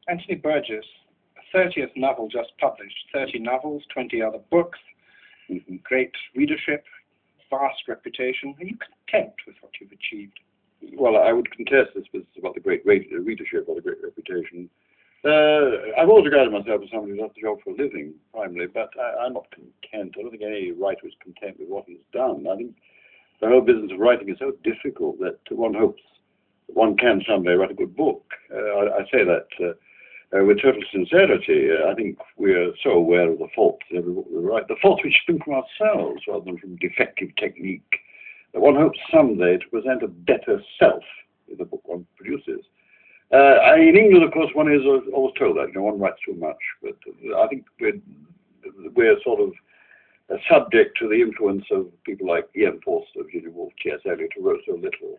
Anthony Burgess, 30th novel just published, 30 novels, 20 other books, great readership, vast reputation. Are you content with what you've achieved? Well, I would contest this business about the great readership or the great reputation. I've always regarded myself as somebody who does the job for a living, primarily, but I'm not content. I don't think any writer is content with what he's done. I think the whole business of writing is so difficult that one hopes that one can someday write a good book. I say that with total sincerity. I think we're so aware of the faults in every book we write, the faults which spring from ourselves rather than from defective technique, that one hopes someday to present a better self in the book one produces. In England, of course, one is always told that, one writes too much, but I think we're sort of subject to the influence of people like Ian Forster, Virginia Woolf, T.S. Eliot, who wrote so little.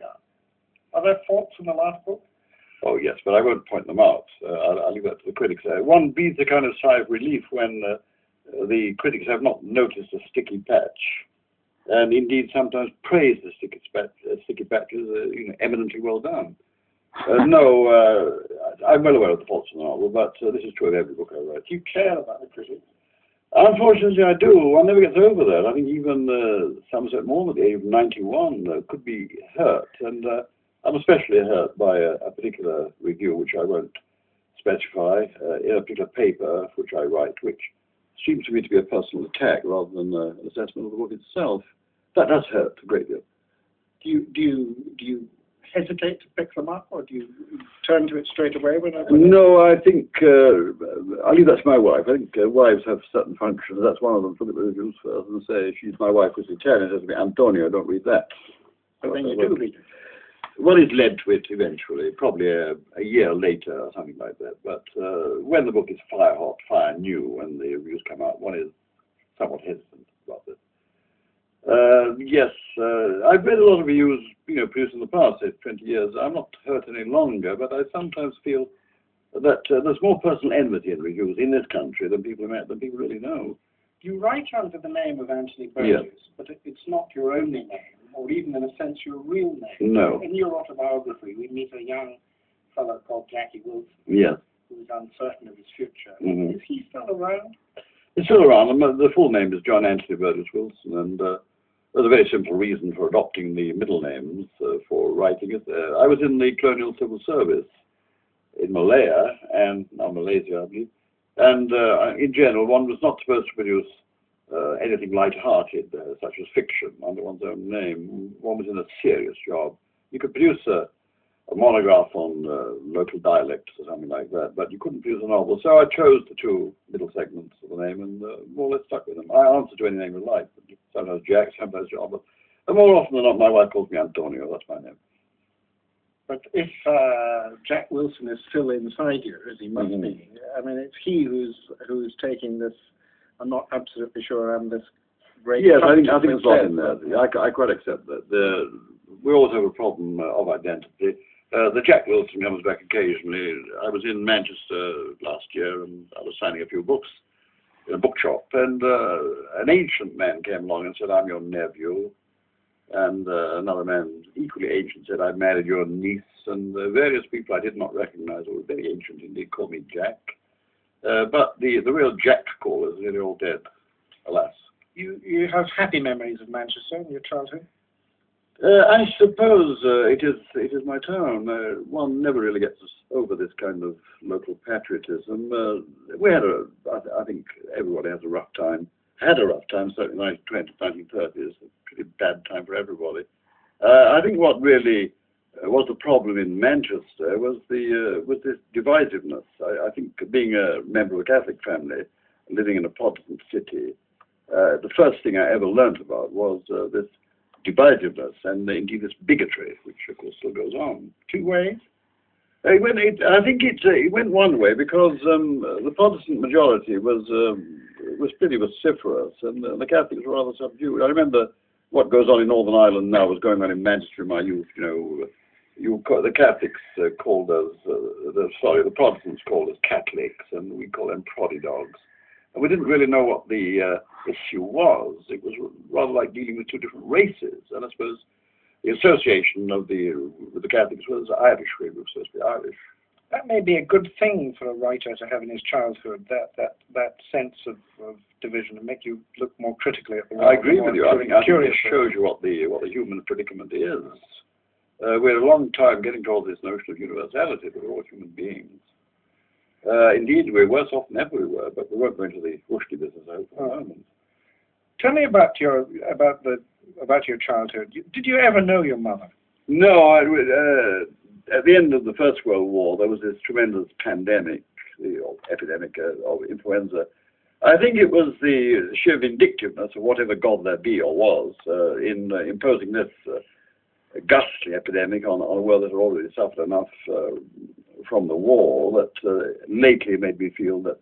Are there faults in the last book? Oh, yes, but I won't point them out. I'll leave that to the critics. One breathes a kind of sigh of relief when the critics have not noticed a sticky patch, and indeed sometimes praise the sticky patches, eminently well done. No, I'm well aware of the faults in the novel, but this is true of every book I write. Do you care about the critics? Unfortunately, I do. One never gets over that. I think even Somerset Maugham at the age of 91 could be hurt, and I'm especially hurt by a particular review, which I won't specify, in a particular paper which I write, which seems to me to be a personal attack rather than an assessment of the book itself. That does hurt a great deal. Do you hesitate to pick them up, or do you turn to it straight away? No, I think I'll leave that to my wife. I think wives have certain functions. That's one of them. Put the reviews first and say, she's my wife, who's Italian. It has to be Antonio. Don't read that. But then you do read it. Well, it led to it eventually, probably a year later or something like that. But when the book is fire hot, fire new, when the reviews come out, one is somewhat hesitant about it. Yes, I've read a lot of reviews, produced in the past, say, 20 years. I'm not hurt any longer, but I sometimes feel that there's more personal enmity in reviews in this country than people really know. You write under the name of Anthony Burgess, yes, but it's not your only name, or even in a sense your real name. No. In your autobiography, we meet a young fellow called Jackie Wilson, yes, who is uncertain of his future. Mm-hmm. Is he still around? He's still around. The full name is John Anthony Burgess Wilson, and there's a very simple reason for adopting the middle names for writing it. I was in the Colonial Civil Service in Malaya, and now Malaysia, I believe. And in general, one was not supposed to produce anything light-hearted, such as fiction, under one's own name. One was in a serious job. You could produce a monograph on local dialects or something like that, but you couldn't produce a novel. So I chose the two middle segments of the name and more or less stuck with them. I answer to any name you like, sometimes Jack, sometimes John, but more often than not, my wife calls me Antonio. That's my name. But if Jack Wilson is still inside you, as he must be, I mean, it's he who's taking this. I'm not absolutely sure I'm this great. Yes, I think it's not in there. I quite accept that. We always have a problem of identity. The Jack Wilson comes back occasionally. I was in Manchester last year, and I was signing a few books in a bookshop, and an ancient man came along and said, "I'm your nephew." And another man, equally ancient, said, "I married your niece." And various people I did not recognize, who were very ancient indeed, called me Jack. But the real Jack callers are nearly all dead, alas. You have happy memories of Manchester in your childhood? I suppose it is my town. One never really gets over this kind of local patriotism. We had I think everybody has a rough time. Had a rough time, certainly in the 1930s. A pretty bad time for everybody. I think what really was the problem in Manchester was this divisiveness. I think being a member of a Catholic family, living in a Protestant city, the first thing I ever learnt about was this divisiveness and indeed this bigotry, which of course still goes on. Two ways? I think it went one way because the Protestant majority was pretty vociferous, and the Catholics were rather subdued. I remember what goes on in Northern Ireland now was going on in Manchester in my youth. The Catholics called us, the Protestants called us Catholics, and we call them proddy dogs. And we didn't really know what the issue was. It was rather like dealing with two different races, and I suppose the association with the Catholics was Irish. We were supposed to be Irish. That may be a good thing for a writer to have in his childhood, that sense of division, and make you look more critically at the world. I agree with you. I think it shows you what the human predicament is. We had a long time getting towards this notion of universality, that we're all human beings. Indeed, we're worse off than ever we were, but we won't go into the Rushdie business at the moment. Tell me about your childhood. Did you ever know your mother? No, at the end of the First World War, there was this tremendous pandemic, the epidemic of influenza. I think it was the sheer vindictiveness of whatever god there be or was in imposing this ghastly epidemic on a world that had already suffered enough from the war that lately made me feel that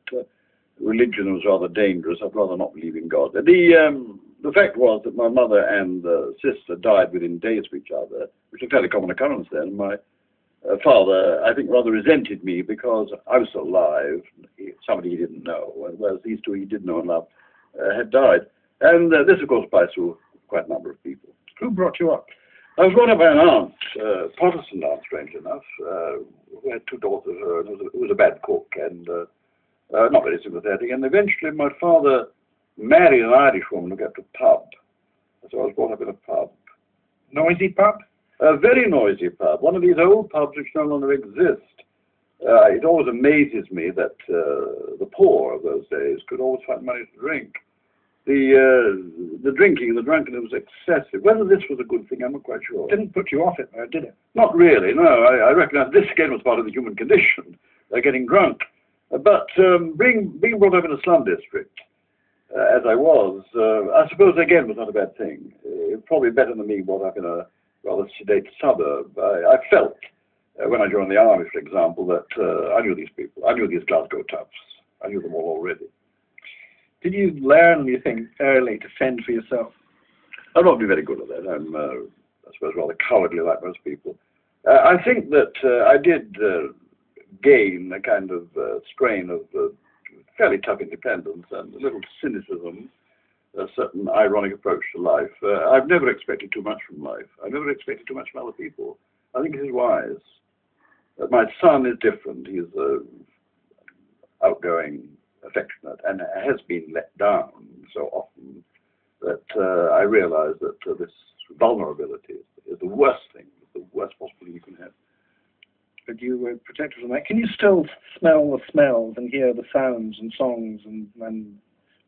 religion was rather dangerous. I'd rather not believe in God. The fact was that my mother and sister died within days of each other, which was a fairly common occurrence then. My father, I think, rather resented me because I was still alive, somebody he didn't know, whereas these two he did know and love had died. And this, of course, applies to quite a number of people. Who brought you up? I was brought up by an aunt, Protestant aunt, strangely enough, who had two daughters of her, and who was a bad cook and not very sympathetic. And eventually my father married an Irish woman who kept a pub. So I was brought up in a pub. Noisy pub? A very noisy pub, one of these old pubs which no longer exist. It always amazes me that the poor of those days could always find money to drink. The drinking and the drunkenness was excessive. Whether this was a good thing, I'm not quite sure. It didn't put you off it, though, did it? Not really, no. I recognize this again was part of the human condition, getting drunk. But being brought up in a slum district, as I was, I suppose again was not a bad thing. Probably better than being brought up in a rather sedate suburb. I felt, when I joined the army, for example, that I knew these people. I knew these Glasgow toughs. I knew them all already. Did you learn, you think, early to fend for yourself? I've not been very good at that. I'm, I suppose, rather cowardly like most people. I think that I did gain a kind of strain of fairly tough independence and a little cynicism, a certain ironic approach to life. I've never expected too much from life. I've never expected too much from other people. I think it is wise. My son is different. He's outgoing, affectionate, and has been let down so often that I realize that this vulnerability is the worst thing, the worst possible thing you can have. But you were protected from that. Can you still smell the smells and hear the sounds and songs and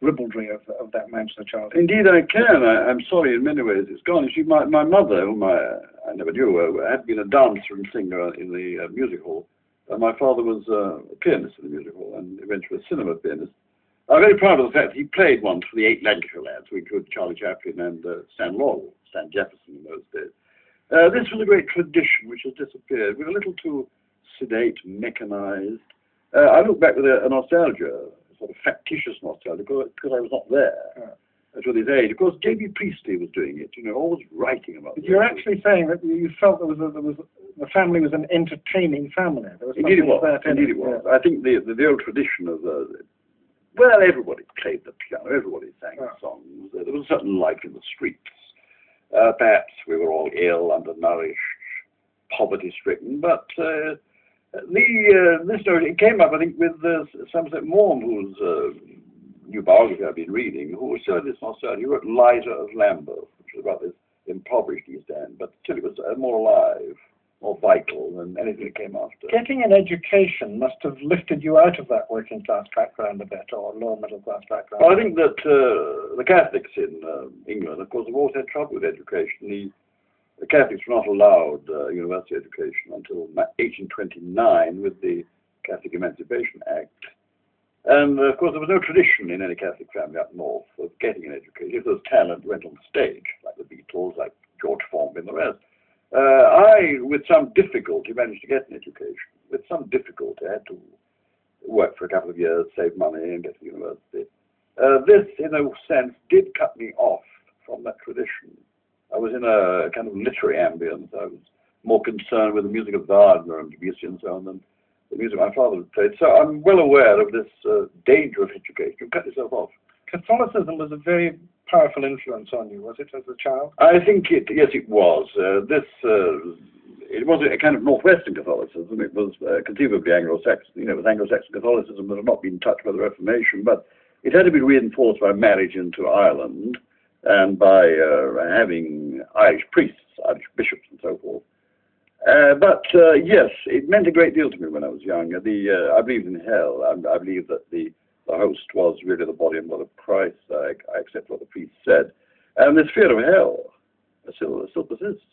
ribaldry of that Manchester childhood? Indeed I can. I'm sorry, in many ways it's gone. You see, my mother, whom I never knew, had been a dancer and singer in the music hall. My father was a pianist in the music hall and eventually a cinema pianist. I'm very proud of the fact that he played once for the 8 Lancashire lads, who included Charlie Chaplin and Stan Laurel, Stan Jefferson in those days. This was a great tradition which has disappeared. We're a little too sedate, mechanized. I look back with a nostalgia, a sort of factitious nostalgia, because I was not there at his age. Of course, J.B. Priestley was doing it, always writing about it. You're actually saying that you felt the family was an entertaining family. There was Indeed it was. Indeed it was. I think the old tradition of well, everybody played the piano, everybody sang songs. There was a certain life in the streets. Perhaps we were all ill, undernourished, poverty-stricken, but this story came up, I think, with Somerset Maugham, whose new biography I've been reading, who showed this nostalgia. He wrote Liza of Lambeth, which was about this impoverished East End, but still it was more alive, more vital than anything that came after. Getting an education must have lifted you out of that working class background a bit, or lower middle class background. Well, I think that the Catholics in England, of course, have always had trouble with education. The Catholics were not allowed university education until 1829 with the Catholic Emancipation Act. And, of course, there was no tradition in any Catholic family up north of getting an education. If there was talent, went on the stage, like the Beatles, like George Formby and the rest. I, with some difficulty, managed to get an education. With some difficulty, I had to work for a couple of years, save money, and get to university. This, in a sense, did cut me off from that tradition. I was in a kind of literary ambience. I was more concerned with the music of Wagner and Debussy and so on than the music my father had played. So I'm well aware of this danger of education. You cut yourself off. Catholicism was a very powerful influence on you, was it, as a child? I think yes, it was. This it was a kind of Northwestern Catholicism. It was conceivably Anglo-Saxon. You know, it was Anglo-Saxon Catholicism that had not been touched by the Reformation, but it had to be reinforced by marriage into Ireland and by having Irish priests, Irish bishops, and so forth. But yes, it meant a great deal to me when I was young. I believed in hell. I believed that the host was really the body and blood of Christ. I accept what the priest said. And this fear of hell still persists.